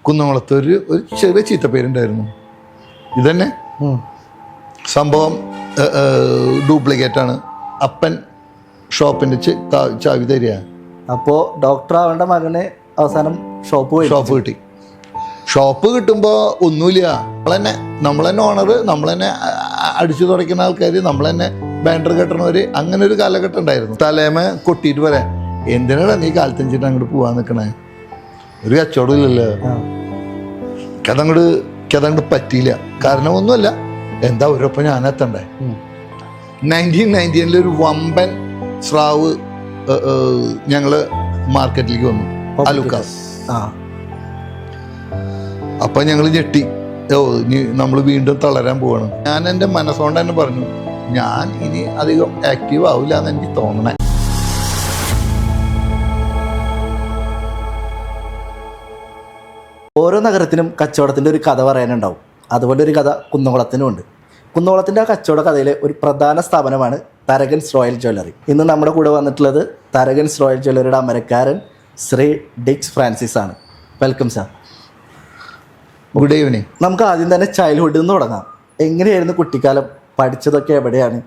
കുന്നംകുളത്ത് ഒരു ചെറിയ ചീത്തപ്പേരുണ്ടായിരുന്നു. ഇതന്നെ സംഭവം ഡ്യൂപ്ലിക്കേറ്റാണ്. അപ്പൻ ഷോപ്പിൻ്റെ ചാവി തരിക. അപ്പോൾ ഡോക്ടർ ആവേണ്ട മകന് അവസാനം ഷോപ്പ് കിട്ടി. ഷോപ്പ് കിട്ടുമ്പോൾ ഒന്നുമില്ല. നമ്മൾ തന്നെ ഓണർ, നമ്മൾ തന്നെ അടിച്ചു തുടയ്ക്കുന്ന ആൾക്കാർ, നമ്മൾ തന്നെ ബാൻഡർ കെട്ടണവർ, അങ്ങനെ ഒരു കാലഘട്ടം ഉണ്ടായിരുന്നു. തലേമ കൊട്ടിയിട്ട് പറയാം, എന്തിനാണ് നീ കാലത്തഞ്ചിട്ട് അങ്ങോട്ട് പോകാൻ നിൽക്കണേ, ഒരു കച്ചവടം ഇല്ലല്ലോ. അതങ്ങോട്ട് പറ്റിയില്ല. കാരണം ഒന്നുമല്ല, എന്താ ഒരൊപ്പം ഞാൻ എത്തണ്ടേ. 1990 ഒരു വമ്പൻ സ്രാവ് ഞങ്ങള് മാർക്കറ്റിലേക്ക് വന്നു, അലുക്കാസ്. അപ്പൊ ഞങ്ങൾ ഞെട്ടി, നമ്മൾ വീണ്ടും തളരാൻ പോവാണ്. ഞാൻ എൻ്റെ മനസ്സുകൊണ്ട് തന്നെ പറഞ്ഞു, ഞാൻ ഇനി അധികം ആക്റ്റീവ് ആവില്ല എന്ന് എനിക്ക് തോന്നണേ. ഓരോ നഗരത്തിനും കച്ചവടത്തിൻ്റെ ഒരു കഥ പറയാനുണ്ടാവും. അതുപോലെ ഒരു കഥ കുന്നംകുളത്തിനും ഉണ്ട്. കുന്നംകുളത്തിൻ്റെ ആ കച്ചവട കഥയിലെ ഒരു പ്രധാന സ്ഥാപനമാണ് തരകൻസ് റോയൽ ജ്വല്ലറി. ഇന്ന് നമ്മുടെ കൂടെ വന്നിട്ടുള്ളത് തരകൻസ് റോയൽ ജ്വല്ലറിയുടെ അമരക്കാരൻ ശ്രീ ഡിക്സ് ഫ്രാൻസിസ് ആണ്. Welcome sir. Good evening. നമുക്ക് ആദ്യം തന്നെ ചൈൽഡ്ഹുഡിൽ നിന്ന് തുടങ്ങാം. എങ്ങനെയായിരുന്നു കുട്ടിക്കാലം? പഠിച്ചതൊക്കെ എവിടെയാണ്?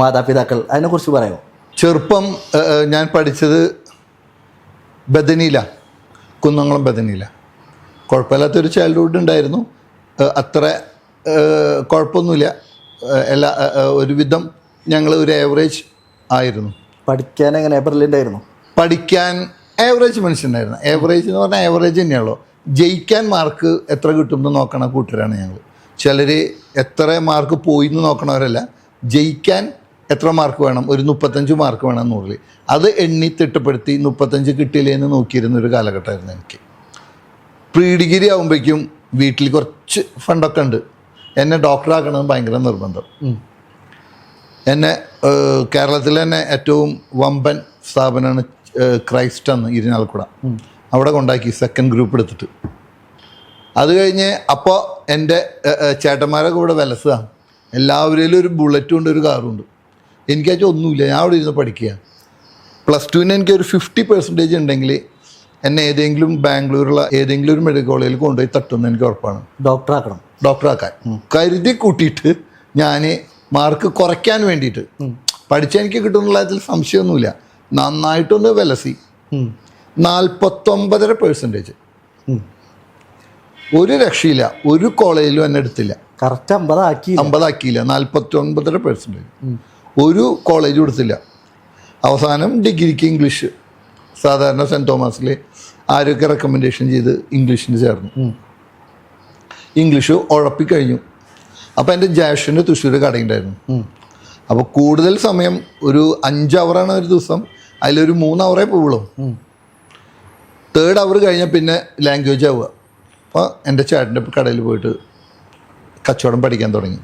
മാതാപിതാക്കൾ, അതിനെക്കുറിച്ച് പറയാമോ? ചെറുപ്പം ഞാൻ പഠിച്ചത് ബദനിയില, കുന്നംകുളം ബദനിയില. കുഴപ്പമില്ലാത്തൊരു ചൈൽഡ്ഹുഡ് ഉണ്ടായിരുന്നു. അത്ര കുഴപ്പമൊന്നുമില്ല. ഒരുവിധം ഞങ്ങൾ ഒരു ആവറേജ് ആയിരുന്നു. പഠിക്കാൻ എങ്ങനെ ബ്രില്യൻ്റ് ആയിരുന്നു? പഠിക്കാൻ ആവറേജ് മനുഷ്യനായിരുന്നു. ആവറേജ് എന്ന് പറഞ്ഞാൽ ആവറേജ് തന്നെയുള്ളൂ. ജയിക്കാൻ മാർക്ക് എത്ര കിട്ടുമെന്ന് നോക്കണ കൂട്ടരാണ് ഞങ്ങൾ. ചിലർ എത്ര മാർക്ക് പോയി എന്ന് നോക്കണവരല്ല, ജയിക്കാൻ എത്ര മാർക്ക് വേണം, ഒരു 35 മാർക്ക് വേണം 100. അത് എണ്ണി തിട്ടപ്പെടുത്തി 35 കിട്ടിയില്ലേന്ന് നോക്കിയിരുന്നൊരു കാലഘട്ടമായിരുന്നു എനിക്ക്. പ്രീ ഡിഗ്രി ആകുമ്പോഴേക്കും വീട്ടിൽ കുറച്ച് ഫണ്ടൊക്കെ ഉണ്ട്. എന്നെ ഡോക്ടറാക്കണമെന്ന് ഭയങ്കര നിർബന്ധം. എന്നെ കേരളത്തിലെ തന്നെ ഏറ്റവും വമ്പൻ സ്ഥാപനമാണ് ക്രൈസ്റ്റ് എന്ന് ഇരിഞ്ഞാലക്കുട. അവിടെ കൊണ്ടാക്കി സെക്കൻഡ് ഗ്രൂപ്പ് എടുത്തിട്ട്. അത് കഴിഞ്ഞ് അപ്പോൾ എൻ്റെ ചേട്ടന്മാരൊക്കെ ഇവിടെ വിലസാണ്. എല്ലാവരിലും ഒരു ബുള്ളറ്റും ഉണ്ട്, ഒരു കാറും ഉണ്ട്. എനിക്കാച്ചാൽ ഒന്നുമില്ല. ഞാൻ അവിടെ ഇരുന്ന് പഠിക്കുക. +2 എനിക്കൊരു 50% ഉണ്ടെങ്കിൽ എന്നെ ഏതെങ്കിലും ബാംഗ്ലൂരുള്ള ഏതെങ്കിലും ഒരു മെഡിക്കൽ കോളേജിൽ കൊണ്ടുപോയി തട്ടുമെന്ന് എനിക്ക് ഉറപ്പാണ്. ഡോക്ടറാക്കാൻ കരുതി കൂട്ടിയിട്ട് ഞാൻ മാർക്ക് കുറയ്ക്കാൻ വേണ്ടിയിട്ട് പഠിച്ചാൽ എനിക്ക് കിട്ടുന്നുള്ള അതിൽ സംശയമൊന്നുമില്ല. നന്നായിട്ടൊന്ന് വിലസി 49.5%. ഒരു രക്ഷയില്ല. ഒരു കോളേജിലും എന്നെ എടുത്തില്ല. കറക്റ്റ് 50 ആക്കിയില്ല. 49.5%. ഒരു കോളേജും എടുത്തില്ല. അവസാനം ഡിഗ്രിക്ക് ഇംഗ്ലീഷ്, സാധാരണ സെൻറ്റ് തോമസിൽ ആരൊക്കെ റെക്കമെൻഡേഷൻ ചെയ്ത് ഇംഗ്ലീഷിന് ചേർന്നു. ഇംഗ്ലീഷ് ഉഴപ്പിക്കഴിഞ്ഞു. അപ്പോൾ എൻ്റെ ജാഷൻ്റെ തൃശ്ശൂർ കടയുണ്ടായിരുന്നു. അപ്പോൾ കൂടുതൽ സമയം ഒരു 5 അവറാണ് ഒരു ദിവസം. അതിലൊരു 3 അവറേ പോവുള്ളൂ. 3rd അവർ കഴിഞ്ഞാൽ പിന്നെ ലാംഗ്വേജ് ആവുക. അപ്പോൾ എൻ്റെ ചേട്ടൻ്റെ കടയിൽ പോയിട്ട് കച്ചവടം പഠിക്കാൻ തുടങ്ങി.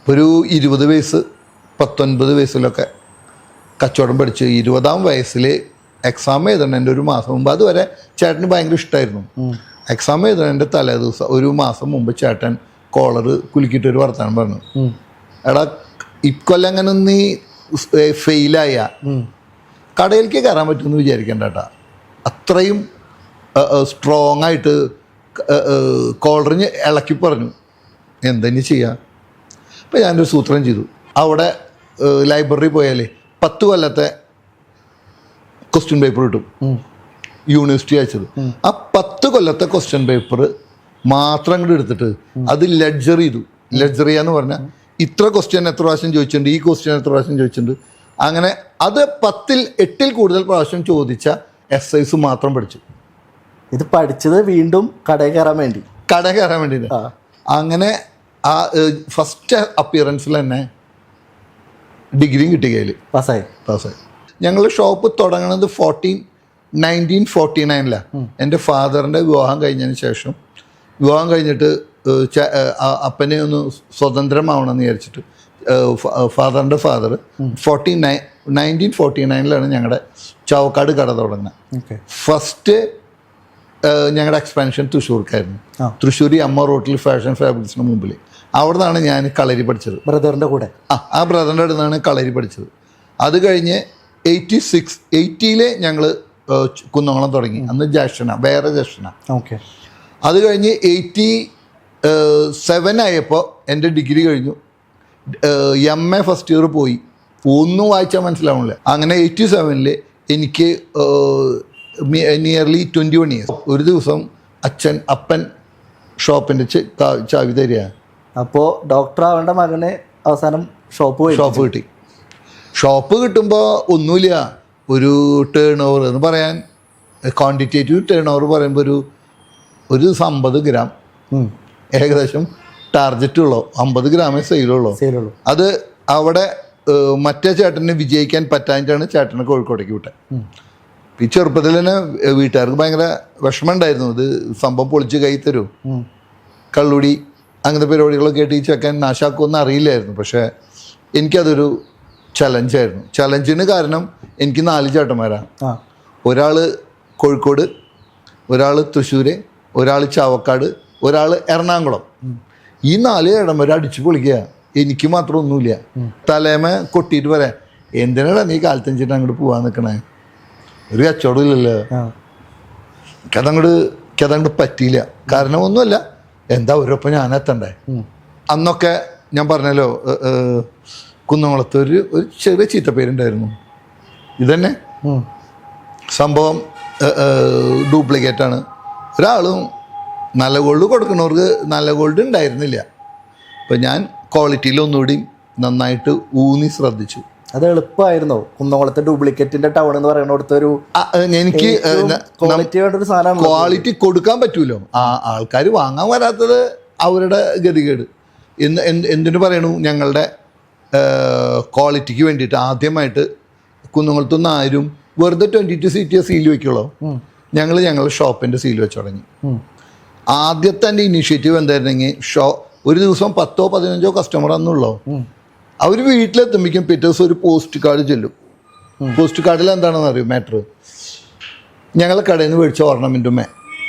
ഒരു 20 വയസ്സ് 19 വയസ്സിലൊക്കെ കച്ചവടം പഠിച്ച് 20ാം വയസ്സിൽ എക്സാം എഴുതണം. എൻ്റെ ഒരു മാസം മുമ്പ്. അതുവരെ ചേട്ടന് ഭയങ്കര ഇഷ്ടമായിരുന്നു. എക്സാം എഴുതണതിൻ്റെ തലേ ദിവസം ഒരു മാസം മുമ്പ് ചേട്ടൻ കോളർ കുലുക്കിയിട്ടൊരു വർത്തമാനം പറഞ്ഞു, എടാ ഇക്കൊല്ലം അങ്ങനെ നീ ഫെയിലായ കടയിലേക്ക് കയറാൻ പറ്റുമെന്ന് വിചാരിക്കണ്ട കേട്ടാ. അത്രയും സ്ട്രോങ് ആയിട്ട് കോളറിന് ഇളക്കി പറഞ്ഞു. എന്തെങ്കിലും ചെയ്യാം. അപ്പോൾ ഞാനൊരു സൂത്രം ചെയ്തു. അവിടെ ലൈബ്രറി പോയാലേ 10 കൊല്ലത്തെ ക്വസ്റ്റ്യൻ പേപ്പർ കിട്ടും, യൂണിവേഴ്സിറ്റി അയച്ചത്. ആ 10 കൊല്ലത്തെ ക്വസ്റ്റ്യൻ പേപ്പർ മാത്രം അങ്ങോട്ട് എടുത്തിട്ട് അത് ലെഡ്ജർ ചെയ്തു. ലെഡ്ജർ ചെയ്യാന്ന് പറഞ്ഞാൽ ഇത്ര ക്വസ്റ്റ്യൻ എത്ര പ്രാവശ്യം ചോദിച്ചിട്ടുണ്ട്, ഈ ക്വസ്റ്റ്യൻ എത്ര പ്രാവശ്യം ചോദിച്ചിട്ടുണ്ട്, അങ്ങനെ അത് 10ൽ 8ൽ കൂടുതൽ പ്രാവശ്യം ചോദിച്ച എസ്ഐസ് മാത്രം പഠിച്ചു. ഇത് പഠിച്ചത് വീണ്ടും കടയിൽ കയറാൻ വേണ്ടി. അങ്ങനെ ആ ഫസ്റ്റ് അപ്പിയറൻസിൽ തന്നെ ഡിഗ്രിയും കിട്ടി. കയ്യിൽ പാസ്സായി. ഞങ്ങൾ ഷോപ്പ് തുടങ്ങുന്നത് 1949 എൻ്റെ ഫാദറിൻ്റെ വിവാഹം കഴിഞ്ഞതിന് ശേഷം. വിവാഹം കഴിഞ്ഞിട്ട് അപ്പനെ ഒന്ന് സ്വതന്ത്രമാവണമെന്ന് വിചാരിച്ചിട്ട് ഫാദറിൻ്റെ ഫാദർ 1949 ഞങ്ങളുടെ ചാവക്കാട് കട തുടങ്ങുന്നത്. ഫസ്റ്റ് ഞങ്ങളുടെ എക്സ്പാൻഷൻ തൃശ്ശൂർക്കായിരുന്നു. തൃശ്ശൂർ അമ്മ റോട്ടിൽ ഫാഷൻ ഫാബ്രിക്സിന് മുമ്പിൽ. അവിടെ നിന്നാണ് ഞാൻ കളരി പഠിച്ചത്. ബ്രദറിൻ്റെ കൂടെ ആ ബ്രദറിൻ്റെ അടുത്ത് നിന്നാണ് കളരി പഠിച്ചത്. അത് കഴിഞ്ഞ് 80-ൽ ഞങ്ങൾ കുന്നംകുളം തുടങ്ങി. അന്ന് ജക്ഷന, വേറെ ജക്ഷന. ഓക്കെ. അത് കഴിഞ്ഞ് 87 ആയപ്പോൾ എൻ്റെ ഡിഗ്രി കഴിഞ്ഞു. MA ഫസ്റ്റ് ഇയർ പോയി. ഒന്നും വായിച്ചാൽ മനസ്സിലാവണില്ല. അങ്ങനെ 87 എനിക്ക് നിയർലി 21 ഇയേഴ്സ്. ഒരു ദിവസം അപ്പൻ ഷോപ്പിൻ്റെ ചാവി തരിക. അപ്പോൾ ഡോക്ടർ ആവേണ്ട മകന് അവസാനം ഷോപ്പ് കിട്ടി. ഷോപ്പ് കിട്ടുമ്പോൾ ഒന്നുമില്ല, ഒരു ടേൺ ഓവർ എന്ന് പറയാൻ, ക്വാണ്ടിറ്റേറ്റീവ് ടേൺ ഓവർ പറയുമ്പോൾ ഒരു ദിവസം 50 ഗ്രാം ഏകദേശം ടാർജറ്റ് ഉള്ളൂ. 50 ഗ്രാമേ സെയിലുള്ളൂ. അത് അവിടെ മറ്റേ ചേട്ടന് വിജയിക്കാൻ പറ്റാഞ്ഞിട്ടാണ് ചേട്ടനെ കോഴിക്കോട്ടേക്ക് വിട്ടത്. ഈ ചെറുപ്പത്തിൽ തന്നെ വീട്ടുകാർക്ക് ഭയങ്കര വിഷമം ഉണ്ടായിരുന്നു. ഇത് സംഭവം പൊളിച്ച് കൈ തരൂ, കള്ളുടി അങ്ങനത്തെ പരിപാടികളൊക്കെ ആയിട്ട് ഈ ചെക്കൻ നാശാക്കുമെന്ന് അറിയില്ലായിരുന്നു. പക്ഷേ എനിക്കതൊരു ചലഞ്ചായിരുന്നു. ചലഞ്ചിന് കാരണം എനിക്ക് 4 ചേട്ടന്മാരാണ്. ഒരാൾ കോഴിക്കോട്, ഒരാൾ തൃശ്ശൂർ, ഒരാൾ ചാവക്കാട്, ഒരാൾ എറണാകുളം. ഈ 4 ചേട്ടന്മാർ അടിച്ചു പൊളിക്കുക. എനിക്ക് മാത്രം ഒന്നുമില്ല. തലേമ കൊട്ടിയിട്ട് പറയാം, എന്തിനാണ് നീ കാലത്തഞ്ചിട്ട് അങ്ങോട്ട് പോകാൻ നിൽക്കണേ, ഒരു കച്ചവടം ഇല്ലല്ലോ. എനിക്കതങ്ങോട്ട് പറ്റിയില്ല. കാരണം ഒന്നുമല്ല, എന്താ ഒരൊപ്പം ഞാൻ എത്തണ്ടേ. അന്നൊക്കെ ഞാൻ പറഞ്ഞല്ലോ, കുന്നംകുളത്ത് ഒരു ചെറിയ ചീത്തപ്പേരുണ്ടായിരുന്നു. ഇതന്നെ സംഭവം ഡ്യൂപ്ലിക്കേറ്റാണ്. ഒരാളും നല്ല ഗോൾഡ് കൊടുക്കുന്നവർക്ക് നല്ല ഗോൾഡ് ഉണ്ടായിരുന്നില്ല. അപ്പം ഞാൻ ക്വാളിറ്റിയിൽ ഒന്നുകൂടി നന്നായിട്ട് ഊന്നി ശ്രദ്ധിച്ചു. അത് എളുപ്പമായിരുന്നോ? കുന്നംകുളത്തെ ഡ്യൂപ്ലിക്കേറ്റിന്റെ ടൗൺ എന്ന് പറയുന്നിടത്ത് ഒരു എനിക്ക് ക്വാളിറ്റി കൊടുക്കാൻ പറ്റൂലോ. ആൾക്കാർ വാങ്ങാൻ വരാത്തത് അവരുടെ ഗതികേട്. എന്തിനു പറയണു, ഞങ്ങളുടെ ക്വാളിറ്റിക്ക് വേണ്ടിയിട്ട് ആദ്യമായിട്ട് കുന്നംകുളത്തുനിന്ന് ആരും വെറുതെ 22 സീറ്റ് സീൽ വയ്ക്കുള്ളൂ. ഞങ്ങളുടെ ഷോപ്പിൻ്റെ സീൽ വെച്ച് തുടങ്ങി. ആദ്യത്തെ എൻ്റെ ഇനീഷ്യേറ്റീവ് എന്തായിരുന്നെങ്കിൽ, ഒരു ദിവസം 10ഓ 15ഓ കസ്റ്റമർ അന്നുള്ളൂ. അവർ വീട്ടിലെത്തുമ്പോഴേക്കും പിറ്റേ ദിവസം ഒരു പോസ്റ്റ് കാർഡ് ചെല്ലും. പോസ്റ്റ് കാർഡിൽ എന്താണെന്ന് അറിയും മാറ്റർ, ഞങ്ങളെ കടയിൽ നിന്ന് മേടിച്ച ഓർണമെൻറ്റുമേ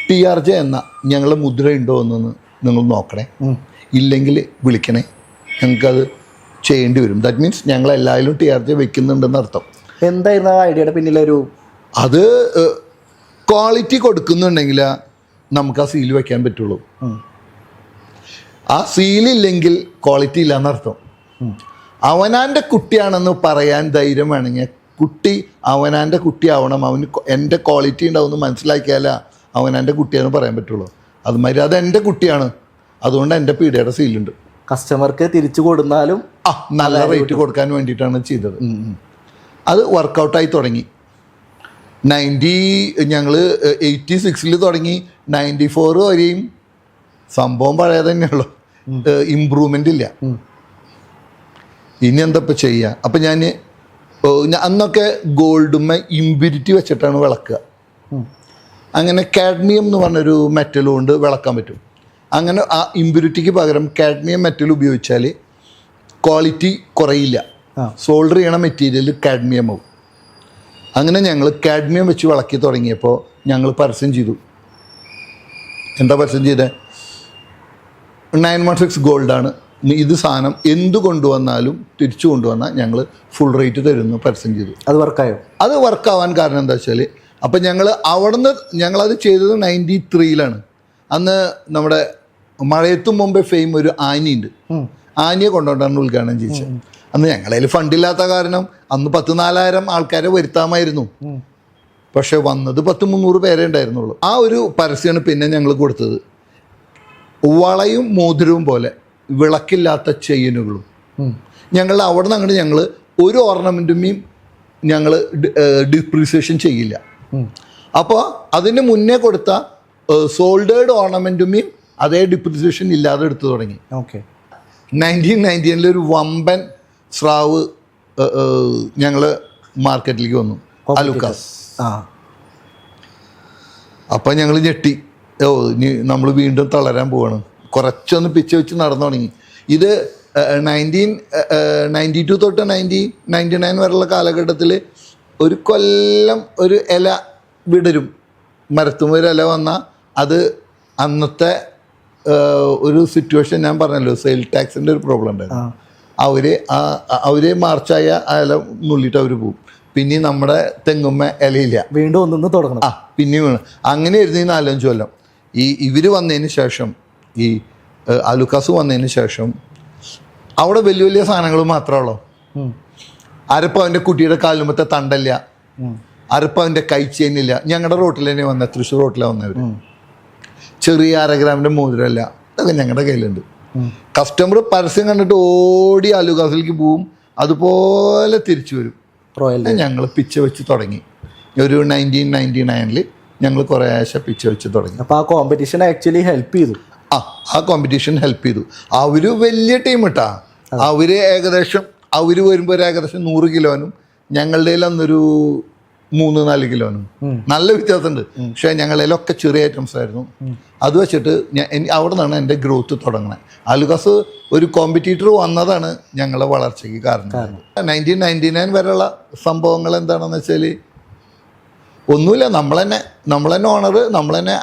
TRJ എന്ന ഞങ്ങളുടെ മുദ്ര ഉണ്ടോ എന്നൊന്ന് നിങ്ങൾ നോക്കണേ, ഇല്ലെങ്കിൽ വിളിക്കണേ, ഞങ്ങൾക്കത് ചെയ്യേണ്ടി വരും. ദാറ്റ് മീൻസ് ഞങ്ങളെല്ലാവരും TRJ വെക്കുന്നുണ്ടെന്ന് അർത്ഥം. എന്തായിരുന്നു ആ ഐഡിയയുടെ പിന്നിലൊരു? അത് ക്വാളിറ്റി കൊടുക്കുന്നുണ്ടെങ്കിൽ നമുക്ക് ആ സീൽ വയ്ക്കാൻ പറ്റുള്ളൂ. ആ സീലില്ലെങ്കിൽ ക്വാളിറ്റി ഇല്ലയെന്നർത്ഥം. അവനാൻ്റെ കുട്ടിയാണെന്ന് പറയാൻ ധൈര്യം വേണമെങ്കിൽ കുട്ടി അവനാൻ്റെ കുട്ടിയാവണം, അവന് എൻ്റെ ക്വാളിറ്റി ഉണ്ടാവുമെന്ന് മനസ്സിലാക്കിയാല അവനാൻ്റെ കുട്ടിയാണെന്ന് പറയാൻ പറ്റുള്ളൂ. അതുമാതിരി അത് എൻ്റെ കുട്ടിയാണ്, അതുകൊണ്ട് എൻ്റെ പീടികയുടെ സീലുണ്ട്. കസ്റ്റമർക്ക് തിരിച്ചു കൊടുത്താലും നല്ല റേറ്റ് കൊടുക്കാൻ വേണ്ടിയിട്ടാണ് ചെയ്തത്. അത് വർക്കൗട്ടായി തുടങ്ങി. ഞങ്ങൾ 86 തുടങ്ങി 94 വരെയും സംഭവം പഴയ തന്നെയുള്ളൂ, ഇമ്പ്രൂവ്മെൻ്റ് ഇല്ല. ഇനി എന്താ ഇപ്പം ചെയ്യുക? അപ്പം ഞാൻ അന്നൊക്കെ ഗോൾഡുമ്മ ഇമ്പ്യൂരിറ്റി വെച്ചിട്ടാണ് വിളക്കുക. അങ്ങനെ കാഡ്മിയം എന്ന് പറഞ്ഞൊരു മെറ്റൽ കൊണ്ട് വിളക്കാൻ പറ്റും. അങ്ങനെ ആ ഇമ്പ്യൂരിറ്റിക്ക് പകരം കാഡ്മിയം മെറ്റൽ ഉപയോഗിച്ചാൽ ക്വാളിറ്റി കുറയില്ല. സോൾഡർ ചെയ്യണ മെറ്റീരിയൽ കാഡ്മിയം ആവും. അങ്ങനെ ഞങ്ങൾ കാഡ്മിയം വെച്ച് വിളക്കി തുടങ്ങിയപ്പോൾ ഞങ്ങൾ പരസ്യം ചെയ്തു. എന്താ പരസ്യം ചെയ്തത്? 916 ഗോൾഡാണ് ഇത്, സാധനം എന്ത് കൊണ്ടുവന്നാലും തിരിച്ചു കൊണ്ടുവന്നാൽ ഞങ്ങൾ ഫുൾ റേറ്റ് തരുന്നു പരസ്യം ചെയ്തു. അത് വർക്കായോ? അത് വർക്കാവാൻ കാരണം എന്താ വെച്ചാൽ, അപ്പം ഞങ്ങളത് ചെയ്തത് 93 അന്ന് നമ്മുടെ മഴയത്തും മുമ്പേ ഫെയിം ഒരു ആനയുണ്ട്, ആനയെ കൊണ്ടുകൊണ്ടാണ് ഉദ്ഘാടനം ചെയ്യിച്ചത്. അന്ന് ഞങ്ങളതിൽ ഫണ്ടില്ലാത്ത കാരണം അന്ന് 10,000-4,000 ആൾക്കാരെ വരുത്താമായിരുന്നു. പക്ഷെ വന്നത് 100-300 പേരെ ഉണ്ടായിരുന്നുള്ളൂ. ആ ഒരു പരസ്യമാണ് പിന്നെ ഞങ്ങൾ കൊടുത്തത്. വളയും മോതിരവും പോലെ വിളക്കില്ലാത്ത ചെയിനുകളും. ഞങ്ങൾ അവിടെ നിന്ന് അങ്ങോട്ട് ഞങ്ങൾ ഒരു ഓർണമെൻറ്റുമേയും ഞങ്ങൾ ഡിപ്രീസിയേഷൻ ചെയ്യില്ല. അപ്പോൾ അതിന് മുന്നേ കൊടുത്ത സോൾഡേഡ് ഓർണമെൻറ്റുമേയും അതേ ഡിപ്രീസിയേഷൻ ഇല്ലാതെ എടുത്തു തുടങ്ങി. 1999 ഒരു വമ്പൻ സ്രാവ് ഞങ്ങൾ മാർക്കറ്റിലേക്ക് വന്നു, അലുക്കാസ്. അപ്പം ഞങ്ങൾ ഞെട്ടി, ഇനി നമ്മൾ വീണ്ടും തളരാൻ പോവാണ്. കുറച്ചൊന്ന് പിച്ച് വെച്ച് നടന്നു തുടങ്ങി. ഇത് 1992 തൊട്ട് 1999 വരെയുള്ള കാലഘട്ടത്തിൽ ഒരു കൊല്ലം ഒരു ഇല വിടരും, മരത്തുമ്പോൾ ഒരു ഇല വന്നാൽ അത് അന്നത്തെ ഒരു സിറ്റുവേഷൻ ഞാൻ പറഞ്ഞല്ലോ, സെയിൽ ടാക്സിൻ്റെ ഒരു പ്രോബ്ലം ഉണ്ടായിരുന്നു. അവർ മാർച്ചായ ആ ഇല നുള്ളിയിട്ട് അവർ പോകും. പിന്നെയും നമ്മുടെ തെങ്ങുമ്മ ഇലയില്ല, വീണ്ടും ഒന്നു തുടങ്ങണം. പിന്നെയും വീണ്. അങ്ങനെ ആയിരുന്നു ഈ 4-5 കൊല്ലം. ഇവർ വന്നതിന് ശേഷം, ഈ അലുക്കാസ് വന്നതിന് ശേഷം അവിടെ വലിയ വലിയ സാധനങ്ങൾ മാത്രമുള്ളൂ. അരപ്പവൻ്റെ കുട്ടിയുടെ കാലുമ്പത്തെ തണ്ടല്ല, അരപ്പവൻ്റെ കൈച്ചേനില്ല. ഞങ്ങളുടെ റോട്ടിൽ തന്നെ വന്ന, തൃശ്ശൂർ റോട്ടിലാണ് വന്നവർ. ചെറിയ 1/2 ഗ്രാമിൻ്റെ മോതിരമല്ല, അതൊക്കെ ഞങ്ങളുടെ കയ്യിലുണ്ട്. കസ്റ്റമർ പരസ്യം കണ്ടിട്ട് ഓടി അലുക്കാസിലേക്ക് പോവും, അതുപോലെ തിരിച്ചു വരും. ഞങ്ങൾ പിച്ച വെച്ച് തുടങ്ങി. ഒരു 1999 ഞങ്ങൾ കുറേശ്ശെ പിച്ച വെച്ച് തുടങ്ങി. അപ്പോൾ ആ കോമ്പറ്റീഷൻ ആക്ച്വലി ഹെൽപ്പ് ചെയ്തു. ആ കോമ്പറ്റീഷൻ ഹെൽപ്പ് ചെയ്തു. അവർ വലിയ ടീം ഇട്ടാ. അവർ വരുമ്പോൾ ഒരു ഏകദേശം 100 കിലോനും ഞങ്ങളുടെ അന്നൊരു 3-4 കിലോനും നല്ല വ്യത്യാസമുണ്ട്. പക്ഷേ ഞങ്ങളിലൊക്കെ ചെറിയ ഐറ്റംസ് ആയിരുന്നു. അത് വെച്ചിട്ട് അവിടെ നിന്നാണ് എൻ്റെ ഗ്രോത്ത് തുടങ്ങുന്നത്. അലുക്കാസ് ഒരു കോമ്പറ്റീറ്റർ വന്നതാണ് ഞങ്ങളുടെ വളർച്ചയ്ക്ക് കാരണം. 1999 വരെയുള്ള സംഭവങ്ങൾ എന്താണെന്ന് വെച്ചാൽ ഒന്നുമില്ല. നമ്മൾ തന്നെ ഓണർ, നമ്മൾ തന്നെ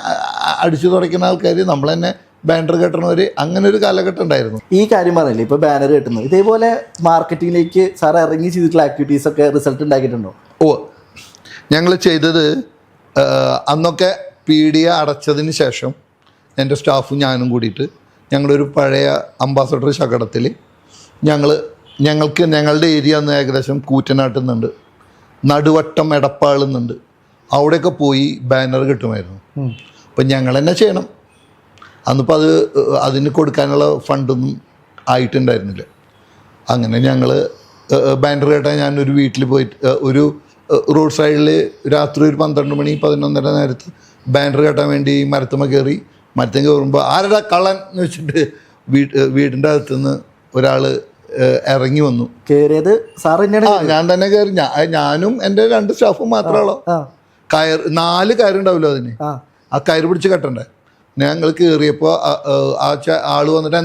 അടിച്ചു തുടയ്ക്കുന്ന ആൾക്കാർ, നമ്മൾ തന്നെ ബാനർ കെട്ടണവർ, അങ്ങനെ ഒരു കാലഘട്ടം ഉണ്ടായിരുന്നു. ഈ കാര്യം പറഞ്ഞില്ലേ, ഇപ്പോൾ ബാനർ കെട്ടുന്നത്, ഇതേപോലെ മാർക്കറ്റിങ്ങിലേക്ക് സാർ ഇറങ്ങി ചെയ്തിട്ടുള്ള ആക്ടിവിറ്റീസ് ഒക്കെ റിസൾട്ട് ഉണ്ടാക്കിയിട്ടുണ്ടോ? ഞങ്ങൾ ചെയ്തത്, അന്നൊക്കെ പീഡിയ അടച്ചതിന് ശേഷം എൻ്റെ സ്റ്റാഫും ഞാനും കൂടിയിട്ട് ഞങ്ങളൊരു പഴയ അംബാസഡർ ശകടത്തിൽ ഞങ്ങൾക്ക് ഞങ്ങളുടെ ഏരിയ അന്ന് ഏകദേശം കൂറ്റനാട്ടിൽ നിന്നുണ്ട്, നടുവട്ടം എടപ്പാളിൽ നിന്നുണ്ട്, അവിടെയൊക്കെ പോയി ബാനർ കിട്ടുമായിരുന്നു. അപ്പം ഞങ്ങൾ തന്നെ ചെയ്യണം. അന്നിപ്പോൾ അതിന് കൊടുക്കാനുള്ള ഫണ്ടൊന്നും ആയിട്ടുണ്ടായിരുന്നില്ല. അങ്ങനെ ഞങ്ങൾ ബാനർ കേട്ടാൽ ഞാനൊരു വീട്ടിൽ പോയിട്ട്, ഒരു റോഡ് സൈഡിൽ രാത്രി ഒരു 12 മണി 11:30 നേരത്ത് ബാനർ കെട്ടാൻ വേണ്ടി മരത്തുമ്മ കയറി. മരത്തും കയറുമ്പോൾ ആരുടെ കള്ളൻ എന്ന് വെച്ചിട്ട് വീടിൻ്റെ അകത്തുനിന്ന് ഒരാൾ ഇറങ്ങി വന്നു. കയറിയത് സാർ തന്നെയാണ്? ഞാൻ തന്നെ കയറി. ഞാനും എൻ്റെ 2 സ്റ്റാഫും മാത്രമേ. കയർ 4 കയറുണ്ടാവില്ലോ അതിന്. ആ കയറ് പിടിച്ച് കെട്ടണ്ടേ. ഞങ്ങൾ കയറിയപ്പോൾ ആൾ വന്നിട്ട്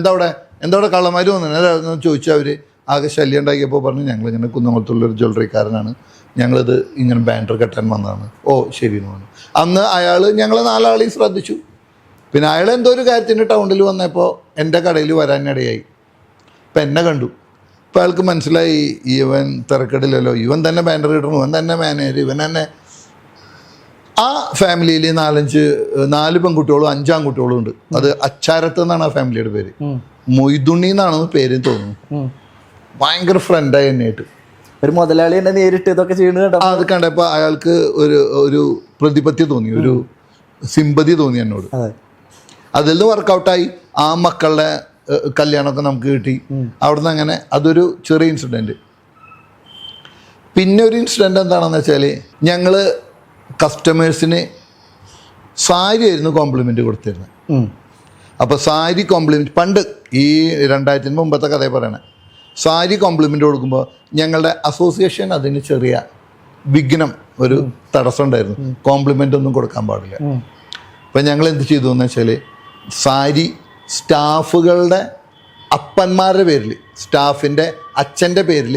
എന്താ കള്ളന്മാർ വന്നു ചോദിച്ചാൽ അവർ ആകെ ശല്യം ഉണ്ടാക്കിയപ്പോൾ പറഞ്ഞു ഞങ്ങളിങ്ങനെ കുന്നംകുളത്തുള്ളൊരു ജ്വല്ലറിക്കാരനാണ്, ഞങ്ങളിത് ഇങ്ങനെ ബാനർ കെട്ടാൻ വന്നതാണ്. ഓ ശരി എന്ന് പറഞ്ഞു. അന്ന് അയാൾ ഞങ്ങൾ 4 ആളെയും ശ്രദ്ധിച്ചു. പിന്നെ അയാൾ എന്തോ ഒരു കാര്യത്തിന് ടൗണിൽ വന്നപ്പോൾ എൻ്റെ കടയിൽ വരാനിടയായി. ഇപ്പം എന്നെ കണ്ടു. ഇപ്പം അയാൾക്ക് മനസ്സിലായി ഇവൻ തിരക്കടില്ലല്ലോ, ഇവൻ തന്നെ ബാനർ കിട്ടണം, ഇവൻ തന്നെ മാനേജർ, ഇവൻ തന്നെ. ആ ഫാമിലിയിൽ 4 പെൺകുട്ടികളും 5 ആൺകുട്ടികളും ഉണ്ട്. അത് അച്ചാരത്ത് എന്നാണ് ആ ഫാമിലിയുടെ പേര്. മൊയ്തുണ്ണി എന്നാണ് പേര് തോന്നുന്നു. ഭയങ്കര ഫ്രണ്ടായി എന്നെയായിട്ട്. ഒരു മുതലാളി തന്നെ നേരിട്ട് ഇതൊക്കെ ചെയ്യുന്നത് അത് കണ്ടപ്പോൾ അയാൾക്ക് ഒരു പ്രതിപത്തി തോന്നി, ഒരു സിമ്പതി തോന്നി എന്നോട്. അതിൽ നിന്ന് വർക്കൗട്ടായി. ആ മക്കളുടെ കല്യാണമൊക്കെ നമുക്ക് കിട്ടി. അവിടുന്ന് അങ്ങനെ അതൊരു ചെറിയ ഇൻസിഡൻറ്റ്. പിന്നെ ഒരു ഇൻസിഡൻറ്റ് എന്താണെന്ന് വെച്ചാൽ, ഞങ്ങൾ കസ്റ്റമേഴ്സിന് സാരി ആയിരുന്നു കോംപ്ലിമെൻ്റ് കൊടുത്തിരുന്നത്. അപ്പോൾ സാരി കോംപ്ലിമെൻറ്റ് പണ്ട് ഈ 2000-ന് മുമ്പത്തെ കഥയെ പറയണേ, സാരി കോംപ്ലിമെൻ്റ് കൊടുക്കുമ്പോൾ ഞങ്ങളുടെ അസോസിയേഷൻ അതിന് ചെറിയ വിഘ്നം, ഒരു തടസ്സം ഉണ്ടായിരുന്നു. കോംപ്ലിമെൻ്റ് ഒന്നും കൊടുക്കാൻ പാടില്ല. അപ്പം ഞങ്ങൾ എന്ത് ചെയ്തു എന്ന് വെച്ചാൽ, സാരി സ്റ്റാഫുകളുടെ അപ്പന്മാരുടെ പേരിൽ, സ്റ്റാഫിൻ്റെ അച്ഛൻ്റെ പേരിൽ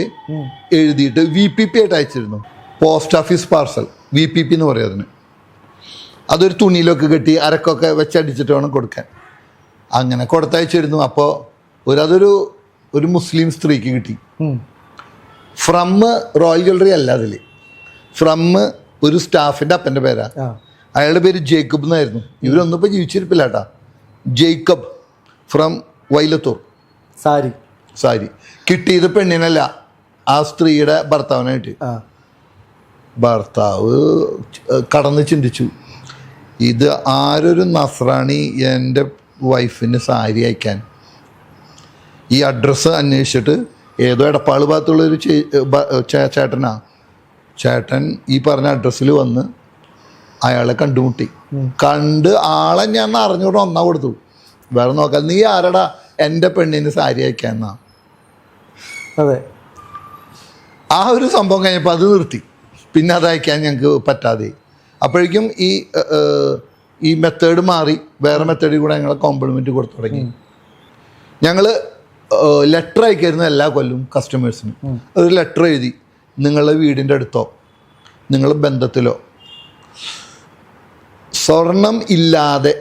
എഴുതിയിട്ട് VPP ആയിട്ട് അയച്ചിരുന്നു. പോസ്റ്റ് ഓഫീസ് പാർസൽ, VPP എന്ന് പറയും അതിന്. അതൊരു തുണിയിലൊക്കെ കെട്ടി അരക്കൊക്കെ വെച്ചടിച്ചിട്ട് വേണം കൊടുക്കാൻ. അങ്ങനെ കൊടുത്തയച്ചിരുന്നു. അപ്പോൾ അതൊരു മുസ്ലിം സ്ത്രീക്ക് കിട്ടി. ഫ്രം റോയൽ ജ്വല്ലറി അല്ല, അതിൽ ഫ്രം ഒരു സ്റ്റാഫിൻ്റെ അപ്പൻ്റെ പേരാ. അയാളുടെ പേര് ജേക്കബ് എന്നായിരുന്നു. ഇവരൊന്നും ഇപ്പോൾ ജീവിച്ചിരിപ്പില്ല കേട്ടാ. Jacob from Vailathur. സാരി കിട്ടിയത് പെണ്ണിനല്ല, ആ സ്ത്രീയുടെ ഭർത്താവിനായിട്ട്. ഭർത്താവ് കടന്ന് ചിന്തിച്ചു, ഇത് ആരൊരു നസ്രാണി എൻ്റെ വൈഫിന് സാരി അയക്കാൻ. ഈ അഡ്രസ്സ് അന്വേഷിച്ചിട്ട് ഏതോ എടപ്പാൾ ഭാഗത്തുള്ളൊരു ചേട്ടൻ ഈ പറഞ്ഞ അഡ്രസ്സിൽ വന്ന് അയാളെ കണ്ടുമുട്ടി. ആളെ ഞാൻ അറിഞ്ഞുകൊണ്ട് ഒന്നാ കൊടുത്തു. വേറെ നോക്കാൻ, നീ ആരടാ എൻ്റെ പെണ്ണിന് സാരി അയക്കാന്നാ. അതെ. ആ ഒരു സംഭവം കഴിഞ്ഞപ്പോൾ അത് നിർത്തി. പിന്നെ അത് അയക്കാൻ ഞങ്ങൾക്ക് പറ്റാതെ. അപ്പോഴേക്കും ഈ മെത്തേഡ് മാറി, വേറെ മെത്തേഡിൽ കൂടെ ഞങ്ങളെ കോംപ്ലിമെൻറ്റ് കൊടുത്തു തുടങ്ങി. ഞങ്ങൾ ലെറ്റർ അയക്കായിരുന്നു എല്ലാ കൊല്ലവും കസ്റ്റമേഴ്സിന്. ഒരു ലെറ്റർ എഴുതി, നിങ്ങളുടെ വീടിൻ്റെ അടുത്തോ നിങ്ങളുടെ ബന്ധത്തിലോ സ്വർണം ഇല്ലാതെ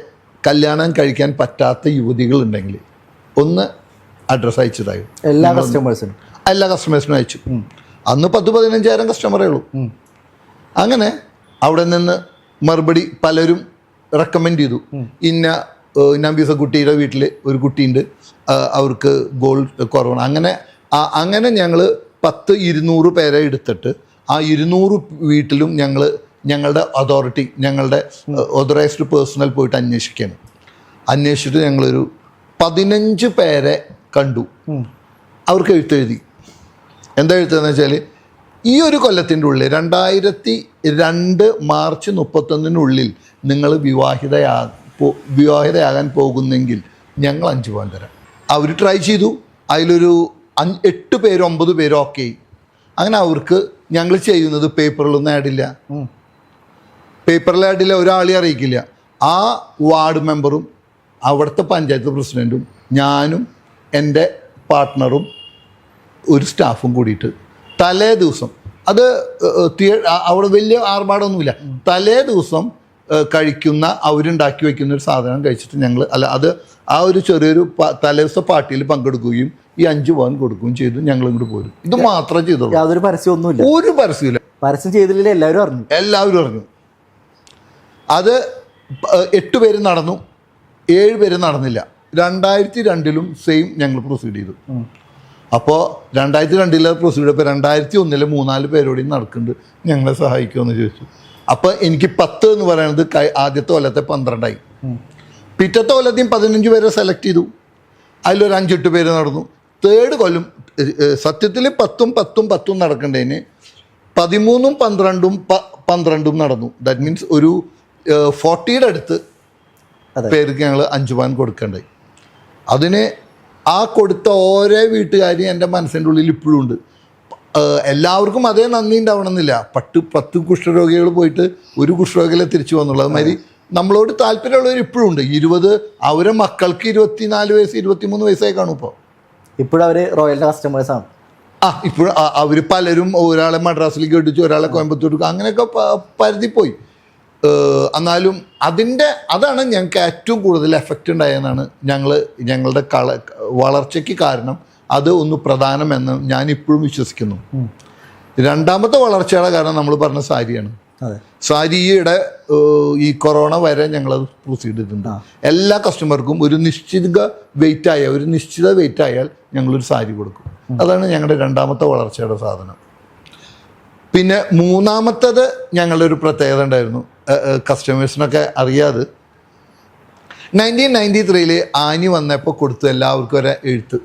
കല്യാണം കഴിക്കാൻ പറ്റാത്ത യുവതികളുണ്ടെങ്കിൽ ഒന്ന് അഡ്രസ്സ് അയച്ചതായി എല്ലാ കസ്റ്റമേഴ്സിനും അയച്ചു. അന്ന് 10,000-15,000 കസ്റ്റമറേ ഉള്ളൂ. അങ്ങനെ അവിടെ നിന്ന് മറുപടി പലരും റെക്കമെൻഡ് ചെയ്തു. ഇന്ന നമ്പീസക്കുട്ടിയുടെ വീട്ടിൽ ഒരു കുട്ടിയുണ്ട്, അവർക്ക് ഗോൾഡ് കുറവാണ്. അങ്ങനെ ഞങ്ങൾ 200 പേരെ എടുത്തിട്ട് ആ 200 വീട്ടിലും ഞങ്ങളുടെ അതോറിറ്റി, ഞങ്ങളുടെ ഓതറൈസ്ഡ് പേഴ്സണൽ പോയിട്ട് അന്വേഷിച്ചിട്ട് ഞങ്ങളൊരു 15 പേരെ കണ്ടു. അവർക്ക് എഴുത്തെഴുതി. എന്താ എഴുത്തെന്ന് വെച്ചാൽ, ഈ ഒരു കൊല്ലത്തിൻ്റെ ഉള്ളിൽ 2002 മാർച്ച് 31 നിങ്ങൾ വിവാഹിതയാകാൻ പോകുന്നെങ്കിൽ ഞങ്ങൾ 5 പവൻ തരാം. അവർ ട്രൈ ചെയ്തു. അതിലൊരു 8 പേര് 9 പേര് ഓക്കെ. അങ്ങനെ അവർക്ക് ഞങ്ങൾ ചെയ്യുന്നത് പേപ്പറിലൊന്നും ആഡില്ല, ഒരാളെ അറിയിക്കില്ല. ആ വാർഡ് മെമ്പറും അവിടുത്തെ പഞ്ചായത്ത് പ്രസിഡൻറ്റും ഞാനും എൻ്റെ പാർട്ട്ണറും ഒരു സ്റ്റാഫും കൂടിയിട്ട് തലേ ദിവസം, അത് അവിടെ വലിയ ആർഭാടമൊന്നുമില്ല, തലേ ദിവസം കഴിക്കുന്ന അവരുണ്ടാക്കി വയ്ക്കുന്ന ഒരു സാധനം കഴിച്ചിട്ട് ഞങ്ങൾ ആ ഒരു ചെറിയൊരു തലേദിവസ പാർട്ടിയിൽ പങ്കെടുക്കുകയും ഈ 5 പവൻ കൊടുക്കുകയും ചെയ്തു. ഞങ്ങൾ ഇങ്ങോട്ട് പോരും. ഇത് മാത്രമേ ചെയ്തുള്ളൂ. യാതൊരു പരസ്യമൊന്നുമില്ല, ഒരു പരസ്യമില്ല. പരസ്യം ചെയ്തില്ല, എല്ലാവരും അറിഞ്ഞു. അത് 8 പേര് നടന്നു, 7 പേര് നടന്നില്ല. 2002 സെയിം ഞങ്ങൾ പ്രൊസീഡ് ചെയ്തു. അപ്പോൾ 2002 പ്രൊസീഡ് ചെയ്തപ്പോൾ 2001 3-4 പേരോടെയും നടക്കുന്നുണ്ട്, ഞങ്ങളെ സഹായിക്കുമെന്ന് ചോദിച്ചു. അപ്പോൾ എനിക്ക് 10 എന്ന് പറയുന്നത് ആദ്യത്തെ കൊല്ലത്തെ 12ആയി. പിറ്റത്തെ കൊല്ലത്തെയും 15 പേരെ സെലക്ട് ചെയ്തു. അതിലൊരു 5-8 പേര് നടന്നു. തേർഡ് കൊല്ലം സത്യത്തിൽ 10 നടക്കേണ്ടതിന് 13, 12 നടന്നു. ദാറ്റ് മീൻസ് ഒരു 40യുടെ അടുത്ത് പേർക്ക് ഞങ്ങൾ 5 പവൻ കൊടുക്കേണ്ടായി. അതിന് ആ കൊടുത്ത ഓരോ വീട്ടുകാരും എൻ്റെ മനസ്സിൻ്റെ ഉള്ളിൽ ഇപ്പോഴും ഉണ്ട്. എല്ലാവർക്കും അതേ നന്ദി ഉണ്ടാവണമെന്നില്ല. 10 കുഷ്ഠരോഗികൾ പോയിട്ട് ഒരു കുഷ്ഠരോഗികളെ തിരിച്ചു വന്നുള്ളൂ. അതുമാതിരി നമ്മളോട് താല്പര്യമുള്ളവർ ഇപ്പോഴും ഉണ്ട്. 20 അവരെ മക്കൾക്ക് 24 വയസ്സ് 23 വയസ്സായി കാണും. ഇപ്പോഴും അവർ റോയലിൻ്റെ കസ്റ്റമേഴ്സാണ്. ഇപ്പോഴും അവർ പലരും ഒരാളെ മദ്രാസിലേക്ക് കെട്ടിച്ചു, ഒരാളെ കോയമ്പത്തൂർ, അങ്ങനെയൊക്കെ പരിധി പോയി. എന്നാലും അതാണ് ഞങ്ങൾക്ക് ഏറ്റവും കൂടുതൽ എഫക്റ്റ് ഉണ്ടായെന്നാണ് ഞങ്ങളുടെ വളർച്ചയ്ക്ക് കാരണം. അത് ഒന്ന് പ്രധാനമെന്ന് ഞാൻ ഇപ്പോഴും വിശ്വസിക്കുന്നു. രണ്ടാമത്തെ വളർച്ചയുടെ കാരണം നമ്മൾ പറഞ്ഞ സാരിയാണ്. സാരിയുടെ ഈ കൊറോണ വരെ ഞങ്ങളത് പ്രൊസീഡ് ചെയ്തിട്ടുണ്ട്. എല്ലാ കസ്റ്റമർക്കും ഒരു നിശ്ചിത വെയിറ്റ് ആയാൽ ഞങ്ങളൊരു സാരി കൊടുക്കും. അതാണ് ഞങ്ങളുടെ രണ്ടാമത്തെ വളർച്ചയുടെ സാധനം. പിന്നെ മൂന്നാമത്തത് ഞങ്ങളുടെ ഒരു പ്രത്യേകത ഉണ്ടായിരുന്നു, കസ്റ്റമേഴ്സിനൊക്കെ അറിയാതെ. 1993 ആനി വന്നപ്പോൾ കൊടുത്തു എല്ലാവർക്കും ഒരു എഴുത്ത്.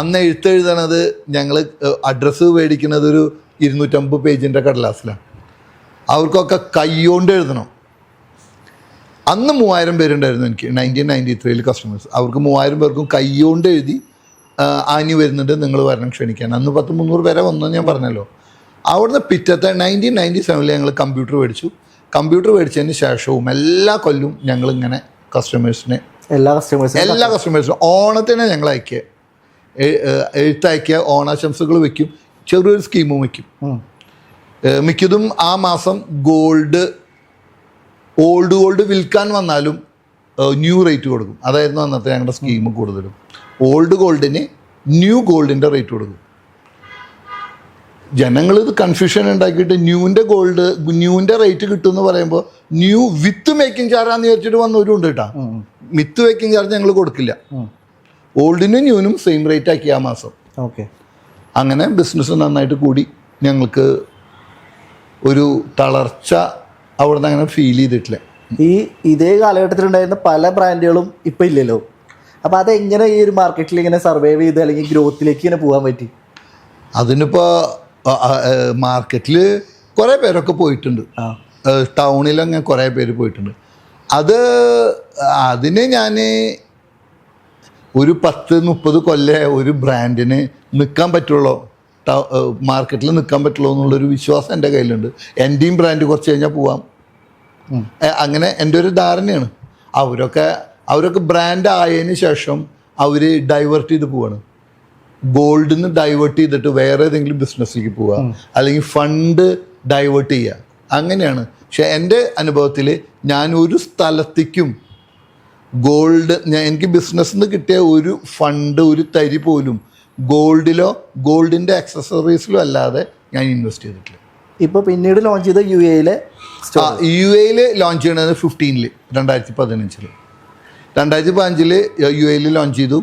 അന്ന് എഴുതണത് ഞങ്ങൾ അഡ്രസ്സ് മേടിക്കുന്നത് ഒരു 250 പേജിൻ്റെ കടലാസിലാണ്. അവർക്കൊക്കെ കൈകൊണ്ട് എഴുതണം. അന്ന് 3000 പേരുണ്ടായിരുന്നു എനിക്ക് 1993 കസ്റ്റമേഴ്സ്. അവർക്ക് 3000 പേർക്കും കൈകൊണ്ട് എഴുതി ആനി വരുന്നുണ്ട്, നിങ്ങൾ വരണം ക്ഷണിക്കാൻ. അന്ന് 300 പേരെ വന്നു ഞാൻ പറഞ്ഞല്ലോ. അവിടുന്ന് പിറ്റത്തെ 1997 ഞങ്ങൾ കമ്പ്യൂട്ടർ മേടിച്ചു. കമ്പ്യൂട്ടർ മേടിച്ചതിന് ശേഷവും എല്ലാ കൊല്ലവും ഞങ്ങളിങ്ങനെ എല്ലാ കസ്റ്റമേഴ്സിനും ഓണത്തിന് ഞങ്ങൾ എഴുത്തയക്കുക, ഓണാശംസകൾ വയ്ക്കും, ചെറിയൊരു സ്കീമും വയ്ക്കും. മിക്കതും ആ മാസം ഓൾഡ് ഗോൾഡ് വിൽക്കാൻ വന്നാലും ന്യൂ റേറ്റ് കൊടുക്കും. അതായിരുന്നു അന്നത്തെ ഞങ്ങളുടെ സ്കീം കൂടുതലും. ഓൾഡ് ഗോൾഡിന് ന്യൂ ഗോൾഡിൻ്റെ റേറ്റ് കൊടുക്കും. ജനങ്ങളിത് കൺഫ്യൂഷൻ ഉണ്ടാക്കിയിട്ട് ന്യൂവിൻ്റെ റേറ്റ് കിട്ടുമെന്ന് പറയുമ്പോൾ ന്യൂ വിത്ത് മേക്കിംഗ് ചാർജാന്ന് വിചാരിച്ചിട്ട് വന്നവരും ഉണ്ട് കേട്ടോ. വിത്ത് മേക്കിംഗ് ചാർജ് ഞങ്ങൾ കൊടുക്കില്ല. ഓൾഡിനും ന്യൂവിനും സെയിം റേറ്റ് ആക്കി ആ മാസം. അങ്ങനെ ബിസിനസ് നന്നായിട്ട് കൂടി. ഞങ്ങൾക്ക് ഒരു തളർച്ച അവിടെ നിന്ന് അങ്ങനെ ഫീൽ ചെയ്തിട്ടില്ല. ഇതേ കാലഘട്ടത്തിലുണ്ടായിരുന്ന പല ബ്രാൻഡുകളും ഇപ്പം ഇല്ലല്ലോ. അപ്പോൾ അതെങ്ങനെ ഈ ഒരു മാർക്കറ്റിൽ ഇങ്ങനെ സർവൈവ് ചെയ്ത് അല്ലെങ്കിൽ ഗ്രോത്തിലേക്ക് ഇങ്ങനെ പോകാൻ പറ്റി? അതിനിപ്പോൾ മാർക്കറ്റിൽ കുറേ പേരൊക്കെ പോയിട്ടുണ്ട്. ടൗണിലങ്ങനെ കുറേ പേര് പോയിട്ടുണ്ട്. അതിന് ഞാൻ ഒരു 10-30 കൊല്ലം ഒരു ബ്രാൻഡിന് നിൽക്കാൻ പറ്റുള്ളൂ, മാർക്കറ്റിൽ നിൽക്കാൻ പറ്റുള്ളൂ എന്നുള്ളൊരു വിശ്വാസം എൻ്റെ കയ്യിലുണ്ട്. എൻ്റെയും ബ്രാൻഡ് കുറച്ച് കഴിഞ്ഞാൽ പോവാം, അങ്ങനെ എൻ്റെ ഒരു ധാരണയാണ്. അവരൊക്കെ ബ്രാൻഡ് ആയതിന് ശേഷം അവർ ഡൈവേർട്ട് ചെയ്ത് പോവാണ്. ഗോൾഡിൽ നിന്ന് ഡൈവേർട്ട് ചെയ്തിട്ട് വേറെ ഏതെങ്കിലും ബിസിനസ്സിലേക്ക് പോവുക, അല്ലെങ്കിൽ ഫണ്ട് ഡൈവേർട്ട് ചെയ്യുക, അങ്ങനെയാണ്. പക്ഷെ എൻ്റെ അനുഭവത്തിൽ ഞാൻ ഒരു സ്ഥലത്തേക്കും എനിക്ക് ബിസിനസ്സിൽ നിന്ന് കിട്ടിയ ഒരു ഫണ്ട്, ഒരു തരി പോലും ഗോൾഡിലോ ഗോൾഡിൻ്റെ ആക്സസറീസിലോ അല്ലാതെ ഞാൻ ഇൻവെസ്റ്റ് ചെയ്തിട്ടില്ല. ഇപ്പോൾ പിന്നീട് ലോഞ്ച് ചെയ്ത യു എയിലെ യു എയിൽ ലോഞ്ച് ചെയ്യണത് 2015 2015 യു എയിൽ ലോഞ്ച് ചെയ്തു.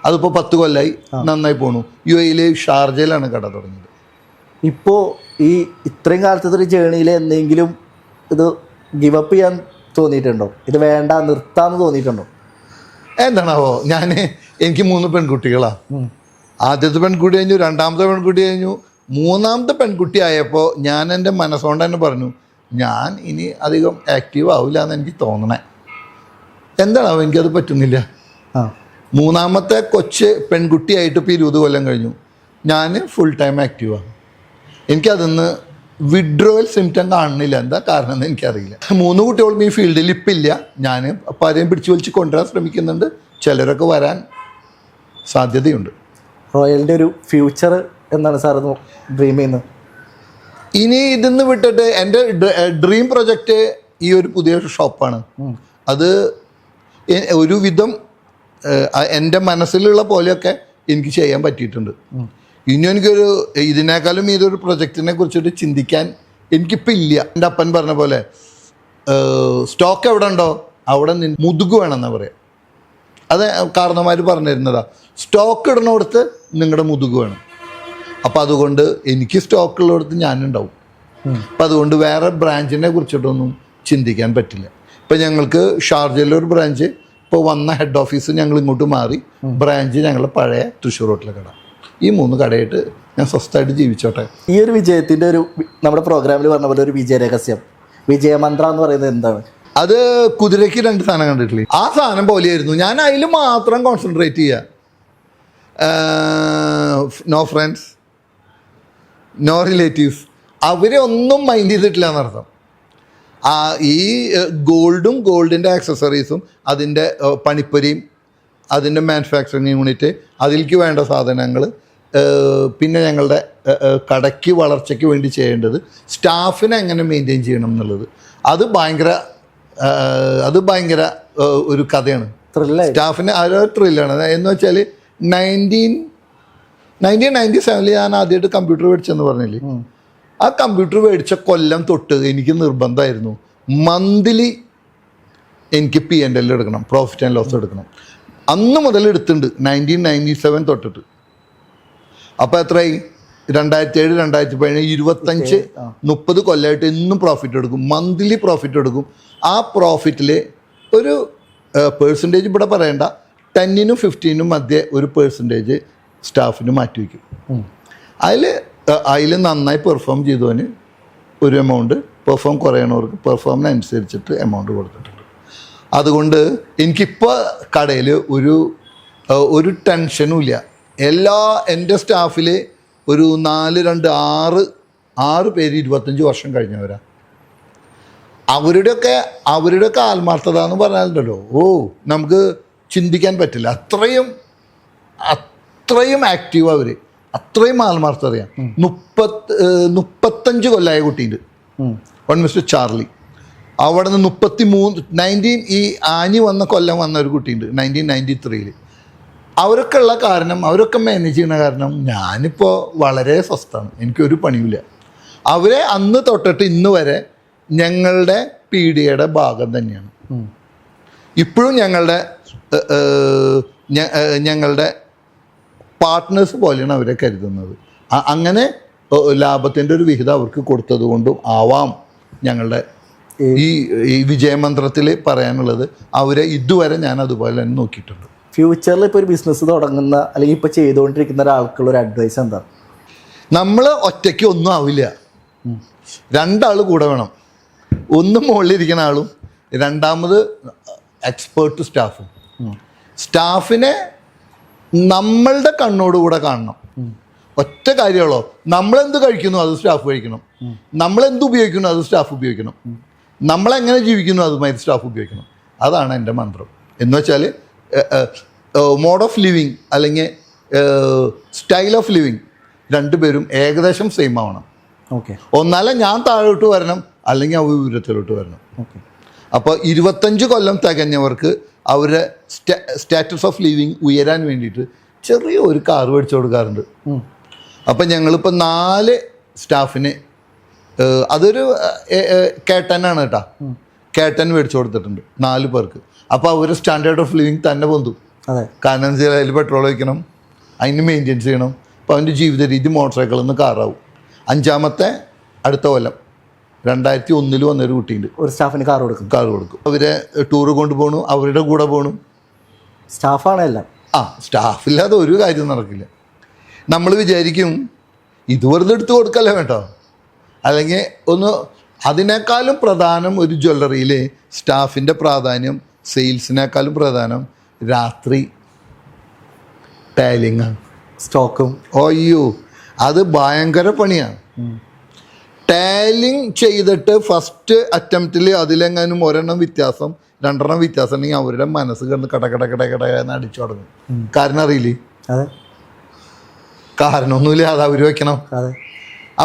അതിപ്പോൾ 10 കൊല്ലമായി, നന്നായി പോണു. യു എയിൽ ഷാർജയിലാണ് കട തുടങ്ങിയത്. ഇപ്പോൾ ഈ ഇത്രയും കാലത്തെ ഒരു ജേണിയിൽ എന്തെങ്കിലും ഇത് ഗിവ് അപ്പ് ചെയ്യാൻ തോന്നിയിട്ടുണ്ടോ? ഇത് വേണ്ട നിർത്താമെന്ന് തോന്നിയിട്ടുണ്ടോ? എന്താണാവോ, എനിക്ക് 3 പെൺകുട്ടികളാണ്. ആദ്യത്തെ പെൺകുട്ടി കഴിഞ്ഞു, രണ്ടാമത്തെ പെൺകുട്ടി കഴിഞ്ഞു, മൂന്നാമത്തെ പെൺകുട്ടി ആയപ്പോൾ ഞാൻ എൻ്റെ മനസ്സുകൊണ്ട് തന്നെ പറഞ്ഞു, ഞാൻ ഇനി അധികം ആക്റ്റീവ് ആവില്ല എന്ന് എനിക്ക് തോന്നണേ. എന്താണാവോ, എനിക്കത് പറ്റുന്നില്ല. മൂന്നാമത്തെ കൊച്ച് പെൺകുട്ടിയായിട്ട് ഇപ്പോൾ 20 കൊല്ലം കഴിഞ്ഞു. ഞാൻ ഫുൾ ടൈം ആക്റ്റീവാണ്. എനിക്കതിന്ന് വിഡ്രോവൽ സിംറ്റം കാണുന്നില്ല. എന്താ കാരണം എന്ന് എനിക്കറിയില്ല. 3 കുട്ടികളും ഈ ഫീൽഡിൽ ഇപ്പം ഇല്ല. ഞാൻ പലരെയും പിടിച്ചു വലിച്ച് കൊണ്ടുവരാൻ ശ്രമിക്കുന്നുണ്ട്. ചിലരൊക്കെ വരാൻ സാധ്യതയുണ്ട്. റോയലിൻ്റെ ഒരു ഫ്യൂച്ചർ എന്താണ് സാർ ഡ്രീം ചെയ്യുന്നത്? ഇനി ഇതിന്ന് വിട്ടിട്ട് എൻ്റെ ഡ്രീം പ്രൊജക്റ്റ് ഈ ഒരു പുതിയ ഷോപ്പാണ്. അത് ഒരുവിധം എൻ്റെ മനസ്സിലുള്ള പോലെയൊക്കെ എനിക്ക് ചെയ്യാൻ പറ്റിയിട്ടുണ്ട്. ഇനി എനിക്കൊരു ഇതിനേക്കാളും ഇതൊരു പ്രൊജക്റ്റിനെ കുറിച്ചിട്ട് ചിന്തിക്കാൻ എനിക്കിപ്പോൾ ഇല്ല. എൻ്റെ അപ്പൻ പറഞ്ഞ പോലെ സ്റ്റോക്ക് എവിടെ ഉണ്ടോ അവിടെ മുതുക് വേണമെന്നാണ് പറയാം. അത് കാരണവന്മാർ പറഞ്ഞിരുന്നതാ, സ്റ്റോക്ക് ഇടണോടത്ത് നിങ്ങളുടെ മുതുക് വേണം. അപ്പം അതുകൊണ്ട് എനിക്ക് സ്റ്റോക്കുള്ളിടത്ത് ഞാനുണ്ടാവും. അപ്പം അതുകൊണ്ട് വേറെ ബ്രാഞ്ചിനെ കുറിച്ചിട്ടൊന്നും ചിന്തിക്കാൻ പറ്റില്ല. ഇപ്പം ഞങ്ങൾക്ക് ഷാർജയിലൊരു ബ്രാഞ്ച്, ഇപ്പോൾ വന്ന ഹെഡ് ഓഫീസ് ഞങ്ങൾ ഇങ്ങോട്ട് മാറി, ബ്രാഞ്ച് ഞങ്ങളുടെ പഴയ തൃശ്ശൂർ റോട്ടിലെ കട. ഈ 3 കടയായിട്ട് ഞാൻ സ്വസ്ഥമായിട്ട് ജീവിച്ചോട്ടെ. ഈ ഒരു വിജയത്തിൻ്റെ ഒരു നമ്മുടെ പ്രോഗ്രാമിൽ പറഞ്ഞ പോലെ ഒരു വിജയരഹസ്യം, വിജയമന്ത്ര എന്ന് പറയുന്നത് എന്താണ്? അത് കുതിരയ്ക്ക് 2 സാധനം കണ്ടിട്ടില്ലേ, ആ സാധനം പോലെയായിരുന്നു. ഞാൻ അതിൽ മാത്രം കോൺസെൻട്രേറ്റ് ചെയ്യുക. നോ ഫ്രണ്ട്സ്, നോ റിലേറ്റീവ്സ്, അവരെ ഒന്നും മൈൻഡ് ചെയ്തിട്ടില്ല എന്നർത്ഥം. ഈ ഗോൾഡും ഗോൾഡിൻ്റെ ആക്സസറീസും അതിൻ്റെ പണിപ്പുരയും അതിൻ്റെ മാനുഫാക്ചറിങ് യൂണിറ്റ്, അതിലേക്ക് വേണ്ട സാധനങ്ങൾ, പിന്നെ ഞങ്ങളുടെ കടയ്ക്ക് വളർച്ചയ്ക്ക് വേണ്ടി ചെയ്യേണ്ടത്, സ്റ്റാഫിനെ എങ്ങനെ മെയിൻറ്റെയിൻ ചെയ്യണം എന്നുള്ളത്, അത് ഭയങ്കര ഒരു കഥയാണ്. സ്റ്റാഫിന് അതൊരു ത്രില്ലാണ്. എന്ന് വെച്ചാൽ 1997 ഞാൻ ആദ്യമായിട്ട് കമ്പ്യൂട്ടർ മേടിച്ചെന്ന് പറഞ്ഞില്ലേ, ആ കമ്പ്യൂട്ടർ മേടിച്ച കൊല്ലം തൊട്ട് എനിക്ക് നിർബന്ധമായിരുന്നു മന്ത്ലി എനിക്ക് P&L എടുക്കണം, പ്രോഫിറ്റ് ആൻഡ് ലോസ് എടുക്കണം. അന്ന് മുതൽ എടുത്തിട്ടുണ്ട്, 1997 തൊട്ടിട്ട്. അപ്പോൾ എത്രയായി? 2007 2017 25-30 കൊല്ലമായിട്ട് എന്നും പ്രോഫിറ്റ് എടുക്കും, മന്ത്ലി പ്രോഫിറ്റ് എടുക്കും. ആ പ്രോഫിറ്റിൽ ഒരു പേഴ്സൻറ്റേജ് ഇവിടെ പറയണ്ട, 10-നും 15-നും മധ്യേ ഒരു പേഴ്സൻറ്റേജ് സ്റ്റാഫിന് മാറ്റി വയ്ക്കും. അതിൽ നന്നായി പെർഫോം ചെയ്തവന് ഒരു എമൗണ്ട്, പെർഫോം കുറയണവർക്ക് പെർഫോമിനനുസരിച്ചിട്ട് എമൗണ്ട് കൊടുത്തിട്ടുണ്ട്. അതുകൊണ്ട് എനിക്കിപ്പോൾ കടയിൽ ഒരു ടെൻഷനും ഇല്ല. എൻ്റെ സ്റ്റാഫിൽ ഒരു 4-2-6 പേര് 25 വർഷം കഴിഞ്ഞവരാണ്. അവരുടെയൊക്കെ ആത്മാർത്ഥത എന്ന് പറഞ്ഞാലുണ്ടല്ലോ, നമുക്ക് ചിന്തിക്കാൻ പറ്റില്ല. അത്രയും ആക്റ്റീവ് അവർ, അത്രയും ആത്മാർത്ഥതയാണ്. 35 കൊല്ലമായ കുട്ടിയുണ്ട്, വൺ മിസ്റ്റർ ചാർലി. അവിടെ നിന്ന് 19 ഈ ആനി വന്ന കൊല്ലം വന്ന ഒരു കുട്ടിയുണ്ട് 1993. അവരൊക്കെ ഉള്ള കാരണം, അവരൊക്കെ മാനേജ് ചെയ്യുന്ന കാരണം ഞാനിപ്പോൾ വളരെ സ്വസ്ഥമാണ്, എനിക്കൊരു പണിയില്ല. അവരെ അന്ന് തൊട്ടിട്ട് ഇന്ന് വരെ ഞങ്ങളുടെ പീഡിയയുടെ ഭാഗം തന്നെയാണ്. ഇപ്പോഴും ഞങ്ങളുടെ പാർട്ട്നേഴ്സ് പോലെയാണ് അവരെ കരുതുന്നത്. അങ്ങനെ ലാഭത്തിൻ്റെ ഒരു വിഹിതം അവർക്ക് കൊടുത്തത് കൊണ്ടും ആവാം ഞങ്ങളുടെ ഈ വിജയമന്ത്രത്തിൽ പറയാനുള്ളത്. അവരെ ഇതുവരെ ഞാൻ അതുപോലെ തന്നെ നോക്കിയിട്ടുണ്ട്. ഫ്യൂച്ചറിൽ ഇപ്പോൾ ഒരു ബിസിനസ് തുടങ്ങുന്ന അല്ലെങ്കിൽ ഇപ്പോൾ ചെയ്തുകൊണ്ടിരിക്കുന്ന ഒരാൾക്കുള്ള ഒരു അഡ്വൈസ് എന്താ? നമ്മൾ ഒറ്റയ്ക്ക് ഒന്നും ആവില്ല, 2 ആൾ കൂടെ വേണം. ഒന്ന് മുകളിലിരിക്കുന്ന ആളും, രണ്ടാമത് എക്സ്പേർട്ട് സ്റ്റാഫും. സ്റ്റാഫിനെ നമ്മളുടെ കണ്ണോടുകൂടെ കാണണം. ഒറ്റ കാര്യമുള്ളൂ, നമ്മളെന്ത് കഴിക്കുന്നു അത് സ്റ്റാഫ് കഴിക്കണം, നമ്മളെന്ത് ഉപയോഗിക്കുന്നു അത് സ്റ്റാഫ് ഉപയോഗിക്കണം, നമ്മളെങ്ങനെ ജീവിക്കുന്നു അതുമായി സ്റ്റാഫ് ഉപയോഗിക്കണം. അതാണ് എൻ്റെ മന്ത്രം. എന്ന് വെച്ചാൽ മോഡ് ഓഫ് ലിവിങ് അല്ലെങ്കിൽ സ്റ്റൈൽ ഓഫ് ലിവിങ് 2 പേരും ഏകദേശം സെയിം ആവണം. ഒന്നാലെ ഞാൻ താഴോട്ട് വരണം, അല്ലെങ്കിൽ അവ വിവരത്തിലോട്ട് വരണം. അപ്പോൾ 25 കൊല്ലം തികഞ്ഞവർക്ക് അവരുടെ സ്റ്റാറ്റസ് ഓഫ് ലിവിങ് ഉയരാൻ വേണ്ടിയിട്ട് ചെറിയ ഒരു കാർ മേടിച്ചു കൊടുക്കാറുണ്ട്. അപ്പം ഞങ്ങളിപ്പോൾ 4 സ്റ്റാഫിന് അതൊരു കേട്ടനാണ് കേട്ടോ, കേട്ടൻ മേടിച്ചു കൊടുത്തിട്ടുണ്ട് 4 പേർക്ക്. അപ്പോൾ അവർ സ്റ്റാൻഡേർഡ് ഓഫ് ലിവിങ് തന്നെ പൊന്തും. കാരണം എന്താ വെച്ചാൽ അതിൽ പെട്രോൾ വയ്ക്കണം, അതിന് മെയിൻറ്റെയിൻസ് ചെയ്യണം. അപ്പോൾ അവൻ്റെ ജീവിത രീതി മോട്ടോർ സൈക്കിളിൽ നിന്ന് കാറാവും. 5ാമത്തെ അടുത്ത കൊല്ലം 2001 വന്നൊരു കുട്ടിയുണ്ട്, ഒരു സ്റ്റാഫിന് കാർ കൊടുക്കും. അവരെ ടൂറ് കൊണ്ടുപോകണു, അവരുടെ കൂടെ പോകണം. സ്റ്റാഫാണ് എല്ലാം. സ്റ്റാഫില്ലാതെ ഒരു കാര്യം നടക്കില്ല. നമ്മൾ വിചാരിക്കും ഇത് വെറുതെ എടുത്ത് കൊടുക്കല്ലേ വേട്ടോ, അല്ലെങ്കിൽ ഒന്ന് അതിനേക്കാളും പ്രധാനം ഒരു ജ്വല്ലറിയിൽ സ്റ്റാഫിൻ്റെ പ്രാധാന്യം സെയിൽസിനേക്കാളും പ്രധാനം രാത്രി ടാലിങ്ങാണ്, സ്റ്റോക്കും. അയ്യോ അത് ഭയങ്കര പണിയാണ്. ടാലിങ് ചെയ്തിട്ട് ഫസ്റ്റ് അറ്റംപ്റ്റിൽ അതിലെങ്ങാനും 1 വ്യത്യാസം 2 വ്യത്യാസം ഉണ്ടെങ്കിൽ അവരുടെ മനസ്സ് കിടന്ന് കട അടിച്ചു തുടങ്ങും. കാരണം അറിയില്ലേ, കാരണമൊന്നുമില്ല, അത് അവർ വെക്കണം.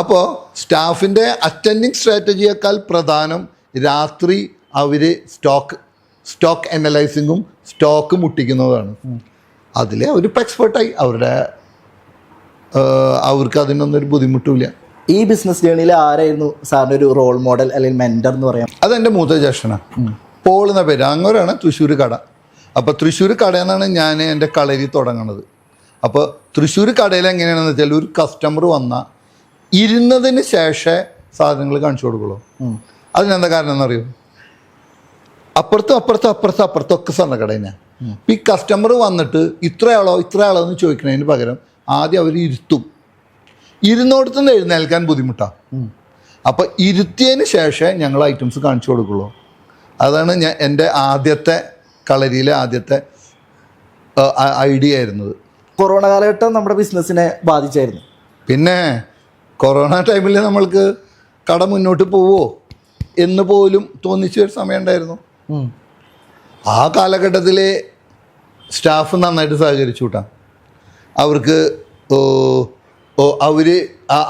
അപ്പോൾ സ്റ്റാഫിൻ്റെ അറ്റൻഡിങ് സ്ട്രാറ്റജിയേക്കാൾ പ്രധാനം രാത്രി അവർ സ്റ്റോക്ക് അനലൈസിങ്ങും സ്റ്റോക്ക് മുട്ടിക്കുന്നതാണ്. അതിൽ അവരിപ്പോൾ എക്സ്പേർട്ടായി, അവർക്ക് അതിനൊന്നും ഒരു ബുദ്ധിമുട്ടുമില്ല. ഈ ബിസിനസ് ജേണിയിൽ ആരായിരുന്നു സാറിൻ്റെ ഒരു റോൾ മോഡൽ അല്ലെങ്കിൽ മെൻറ്റർ എന്ന് പറയാം? അതെൻ്റെ മൂത്ത ജ്യേഷ്ഠനാണ്, പോൾ എന്ന പേര്. അങ്ങോട്ടാണ് തൃശ്ശൂർ കട. അപ്പോൾ തൃശ്ശൂർ കടയിൽ നിന്നാണ് ഞാൻ എൻ്റെ കളരി തുടങ്ങുന്നത്. അപ്പോൾ തൃശ്ശൂർ കടയിൽ എങ്ങനെയാണെന്ന് വെച്ചാൽ ഒരു കസ്റ്റമർ വന്നാൽ ഇരുന്നതിന് ശേഷം സാധനങ്ങൾ കാണിച്ചു കൊടുക്കുള്ളൂ. അതിനെന്താ കാരണം എന്നറിയോ? അപ്പുറത്തൊക്കെ സ്വർണ്ണക്കട തന്നെയാണ്. അപ്പം ഈ കസ്റ്റമർ വന്നിട്ട് ഇത്രയാളോ എന്ന് ചോദിക്കുന്നതിന് പകരം ആദ്യം അവർ ഇരുത്തും. ഇരുന്നോടത്തുനിന്ന് എഴുന്നേൽക്കാൻ ബുദ്ധിമുട്ടാണ്. അപ്പോൾ ഇരുത്തിയതിന് ശേഷം ഞങ്ങൾ ഐറ്റംസ് കാണിച്ചു കൊടുക്കുള്ളൂ. അതാണ് എൻ്റെ ആദ്യത്തെ കളരിയിലെ ആദ്യത്തെ ഐഡിയ ആയിരുന്നത്. കൊറോണ കാലഘട്ടം നമ്മുടെ ബിസിനസ്സിനെ ബാധിച്ചായിരുന്നു. പിന്നെ കൊറോണ ടൈമിൽ നമ്മൾക്ക് കട മുന്നോട്ട് പോവോ എന്ന് പോലും തോന്നിച്ചൊരു സമയം ഉണ്ടായിരുന്നു. ആ കാലഘട്ടത്തിൽ സ്റ്റാഫ് നന്നായിട്ട് സഹകരിച്ചു കൂട്ടാ. അവർക്ക്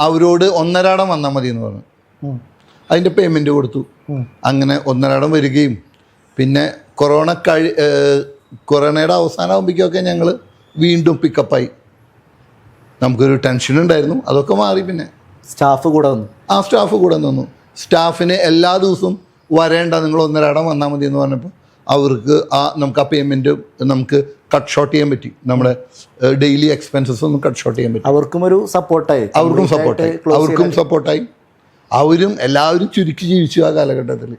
അവരോട് 1.5 വന്നാൽ മതി എന്ന് പറഞ്ഞു. അതിൻ്റെ പേയ്മെൻറ്റ് കൊടുത്തു. അങ്ങനെ 1.5 വരികയും പിന്നെ കൊറോണയുടെ അവസാനമാകുമ്പോഴേക്കൊക്കെ ഞങ്ങൾ വീണ്ടും പിക്കപ്പായി. നമുക്കൊരു ടെൻഷൻ ഉണ്ടായിരുന്നു, അതൊക്കെ മാറി. പിന്നെ സ്റ്റാഫ് കൂടെ വന്നു. സ്റ്റാഫ് കൂടെ നിന്നു. സ്റ്റാഫിന് എല്ലാ ദിവസവും വരേണ്ട, നിങ്ങൾ 1.5 വന്നാൽ മതി എന്ന് പറഞ്ഞപ്പോൾ അവർക്ക് നമുക്ക് ആ പേയ്മെൻറ്റ് നമുക്ക് കട്ട് ഷോർട്ട് ചെയ്യാൻ പറ്റി. നമ്മുടെ ഡെയിലി എക്സ്പെൻസസ് ഒന്നും കട്ട് ഷോർട്ട് ചെയ്യാൻ പറ്റി. അവർക്കും സപ്പോർട്ടായി. അവരും എല്ലാവരും ചുരുക്കി ജീവിച്ചു ആ കാലഘട്ടത്തിൽ.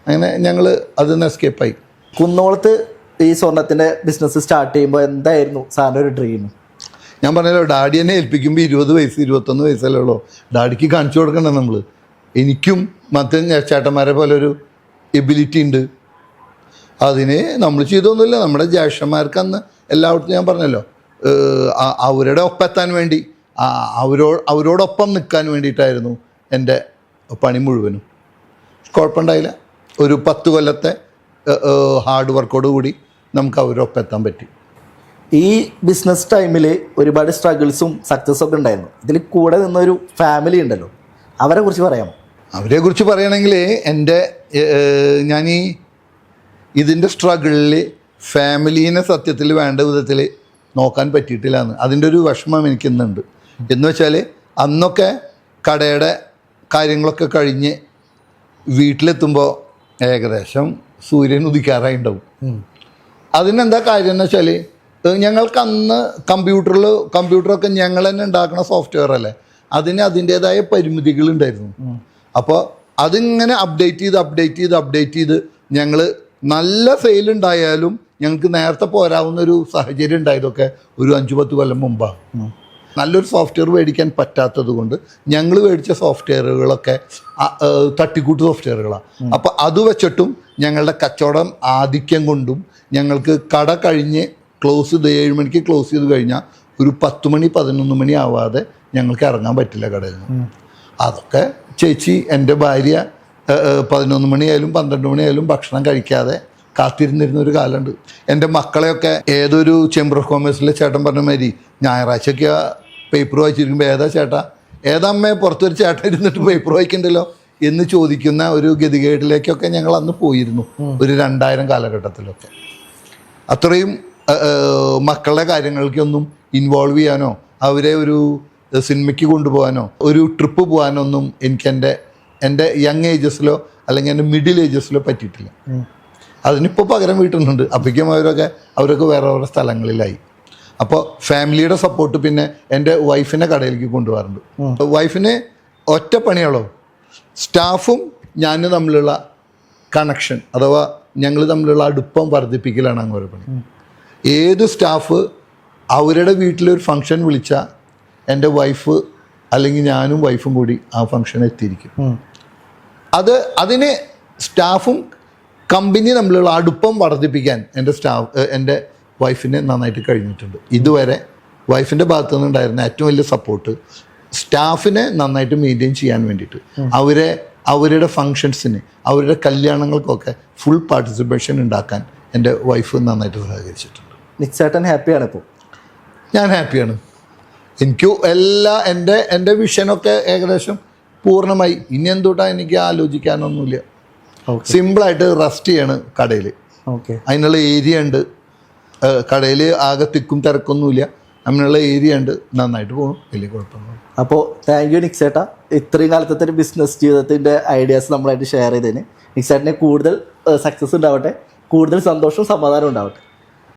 അങ്ങനെ ഞങ്ങൾ അതിൽ നിന്ന് എസ്കേപ്പായി. കുന്നോളത്ത് ഈ സ്വർണത്തിൻ്റെ ബിസിനസ് സ്റ്റാർട്ട് ചെയ്യുമ്പോൾ എന്തായിരുന്നു സാറിൻ്റെ ഒരു ഡ്രീം? ഞാൻ പറഞ്ഞല്ലോ, ഡാഡി എന്നെ ഏൽപ്പിക്കുമ്പോൾ 20 വയസ്സ് 21 വയസ്സല്ലേ ഉള്ളൂ. ഡാഡിക്ക് കാണിച്ചു കൊടുക്കണ്ടേ നമ്മൾ. എനിക്കും മറ്റേ ചേട്ടന്മാരെ പോലെ ഒരു എബിലിറ്റി ഉണ്ട്. അതിന് നമ്മൾ ചെയ്തൊന്നുമില്ല. നമ്മുടെ ജ്യേഷ്ഠന്മാർക്ക് അന്ന് എല്ലായിടത്തും ഞാൻ പറഞ്ഞല്ലോ, അവരുടെ ഒപ്പെത്താൻ വേണ്ടി അവരോടൊപ്പം നിൽക്കാൻ വേണ്ടിയിട്ടായിരുന്നു എൻ്റെ പണി മുഴുവനും. കുഴപ്പമുണ്ടായില്ല. ഒരു 10 കൊല്ലത്തെ ഹാർഡ് വർക്കോട് കൂടി നമുക്ക് അവരൊപ്പം എത്താൻ പറ്റി. ഈ ബിസിനസ് ടൈമിൽ ഒരുപാട് സ്ട്രഗിൾസും സക്സസ്സും ഒക്കെ ഉണ്ടായിരുന്നു. ഇതിൽ കൂടെ നിന്നൊരു ഫാമിലി ഉണ്ടല്ലോ, അവരെ കുറിച്ച് പറയാമോ? അവരെക്കുറിച്ച് പറയുകയാണെങ്കിൽ ഞാൻ ഇതിൻ്റെ സ്ട്രഗിളിൽ ഫാമിലീനെ സത്യത്തിൽ വേണ്ട വിധത്തിൽ നോക്കാൻ പറ്റിയിട്ടില്ല എന്ന്, അതിൻ്റെ ഒരു വിഷമം എനിക്കിന്നുണ്ട്. എന്ന് വെച്ചാൽ അന്നൊക്കെ കടയുടെ കാര്യങ്ങളൊക്കെ കഴിഞ്ഞ് വീട്ടിലെത്തുമ്പോൾ ഏകദേശം സൂര്യൻ ഉദിക്കാറായി ഉണ്ടാവും. അതിനെന്താ കാര്യം എന്ന് വെച്ചാൽ ഞങ്ങൾക്ക് അന്ന് കമ്പ്യൂട്ടറൊക്കെ ഞങ്ങൾ തന്നെ ഉണ്ടാക്കുന്ന സോഫ്റ്റ്വെയർ അല്ലേ, അതിന് അതിൻ്റേതായ പരിമിതികളുണ്ടായിരുന്നു. അപ്പോൾ അതിങ്ങനെ അപ്ഡേറ്റ് ചെയ്ത് ഞങ്ങൾ നല്ല സെയിലുണ്ടായാലും ഞങ്ങൾക്ക് നേരത്തെ പോരാവുന്നൊരു സാഹചര്യം ഉണ്ടായതൊക്കെ ഒരു 5-10 കൊല്ലം മുമ്പാണ്. നല്ലൊരു സോഫ്റ്റ്വെയർ മേടിക്കാൻ പറ്റാത്തത് കൊണ്ട് ഞങ്ങൾ മേടിച്ച സോഫ്റ്റ്വെയറുകളൊക്കെ തട്ടിക്കൂട്ട് സോഫ്റ്റ്വെയറുകളാണ്. അപ്പോൾ അത് വെച്ചിട്ടും ഞങ്ങളുടെ കച്ചവടം ആധിക്യം കൊണ്ടും ഞങ്ങൾക്ക് കട കഴിഞ്ഞ് 7 മണിക്ക് ക്ലോസ് ചെയ്ത് കഴിഞ്ഞാൽ ഒരു 10 മണി 11 മണി ആവാതെ ഞങ്ങൾക്ക് ഇറങ്ങാൻ പറ്റില്ല കടയിൽ നിന്ന്. അതൊക്കെ ചേച്ചി, എൻ്റെ ഭാര്യ 11 മണിയായാലും 12 മണിയായാലും ഭക്ഷണം കഴിക്കാതെ കാത്തിരുന്നിരുന്നൊരു കാലമുണ്ട്. എൻ്റെ മക്കളെയൊക്കെ ഏതൊരു ചേംബർ ഓഫ് കോമേഴ്സിലെ ചേട്ടൻ പറഞ്ഞ മാതിരി ഞായറാഴ്ചയ്ക്ക് പേപ്പർ വായിച്ചിരിക്കുമ്പോൾ ഏതമ്മയെ പുറത്തൊരു ചേട്ടൻ ഇരുന്നിട്ട് പേപ്പർ വായിക്കണ്ടല്ലോ എന്ന് ചോദിക്കുന്ന ഒരു ഗതികേടിലേക്കൊക്കെ ഞങ്ങൾ അന്ന് പോയിരുന്നു. ഒരു 2000 കാലഘട്ടത്തിലൊക്കെ അത്രയും മക്കളുടെ കാര്യങ്ങൾക്കൊന്നും ഇൻവോൾവ് ചെയ്യാനോ അവരെ ഒരു സിനിമയ്ക്ക് കൊണ്ടുപോകാനോ ഒരു ട്രിപ്പ് പോകാനോ ഒന്നും എനിക്ക് എൻ്റെ യങ് ഏജസിലോ അല്ലെങ്കിൽ എൻ്റെ മിഡിൽ ഏജസിലോ പറ്റിയിട്ടില്ല. അതിനിപ്പോൾ പകരം വീട്ടുന്നുണ്ട്. അപ്പോഴേക്കും അവരൊക്കെ വേറെ സ്ഥലങ്ങളിലായി. അപ്പോൾ ഫാമിലിയുടെ സപ്പോർട്ട് പിന്നെ എൻ്റെ വൈഫിനെ കടയിലേക്ക് കൊണ്ടുപോകാറുണ്ട്. വൈഫിന് ഒറ്റ പണിയുള്ളൂ, സ്റ്റാഫും ഞാനും തമ്മിലുള്ള കണക്ഷൻ അഥവാ ഞങ്ങൾ തമ്മിലുള്ള അടുപ്പം വർദ്ധിപ്പിക്കലാണ് അങ്ങനെ പണി. ഏത് സ്റ്റാഫ് അവരുടെ വീട്ടിലൊരു ഫംഗ്ഷൻ വിളിച്ചാൽ എൻ്റെ വൈഫ് അല്ലെങ്കിൽ ഞാനും വൈഫും കൂടി ആ ഫംഗ്ഷൻ എത്തിയിരിക്കും. അതിന് സ്റ്റാഫും കമ്പനി തമ്മിലുള്ള അടുപ്പം വർദ്ധിപ്പിക്കാൻ എൻ്റെ വൈഫിന് നന്നായിട്ട് കഴിഞ്ഞിട്ടുണ്ട്. ഇതുവരെ വൈഫിൻ്റെ ഭാഗത്തു നിന്നുണ്ടായിരുന്ന ഏറ്റവും വലിയ സപ്പോർട്ട് സ്റ്റാഫിനെ നന്നായിട്ട് മെയിൻറ്റെയിൻ ചെയ്യാൻ വേണ്ടിയിട്ട് അവരുടെ ഫങ്ഷൻസിന് അവരുടെ കല്യാണങ്ങൾക്കൊക്കെ ഫുൾ പാർട്ടിസിപ്പേഷൻ ഉണ്ടാക്കാൻ എൻ്റെ വൈഫ് നന്നായിട്ട് സഹകരിച്ചിട്ടുണ്ട്. നിക്സേട്ടൻ ഹാപ്പിയാണ് ഇപ്പോൾ? ഞാൻ ഹാപ്പിയാണ്. എനിക്ക് എൻ്റെ വിഷനൊക്കെ ഏകദേശം പൂർണ്ണമായി. ഇനി എന്തുകൊണ്ടാ എനിക്ക് ആലോചിക്കാനൊന്നുമില്ല. സിമ്പിളായിട്ട് റെസ്റ്റ് ചെയ്യാണ് കടയിൽ. അതിനുള്ള ഏരിയ ഉണ്ട്. കടയിൽ ആകെ തിക്കും തിരക്കൊന്നുമില്ല. അങ്ങനെയുള്ള ഏരിയ ഉണ്ട്. നന്നായിട്ട് പോകും, വലിയ കുഴപ്പമൊന്നും. അപ്പോൾ താങ്ക് യു നിക്സേട്ടാ, ഇത്രയും കാലത്തെ ഒരു ബിസിനസ് ജീവിതത്തിൻ്റെ ഐഡിയാസ് നമ്മളായിട്ട് ഷെയർ ചെയ്തതിന്. നിക്സേട്ടനെ കൂടുതൽ സക്സസ് ഉണ്ടാവട്ടെ, കൂടുതൽ സന്തോഷവും സമാധാനവും ഉണ്ടാവട്ടെ.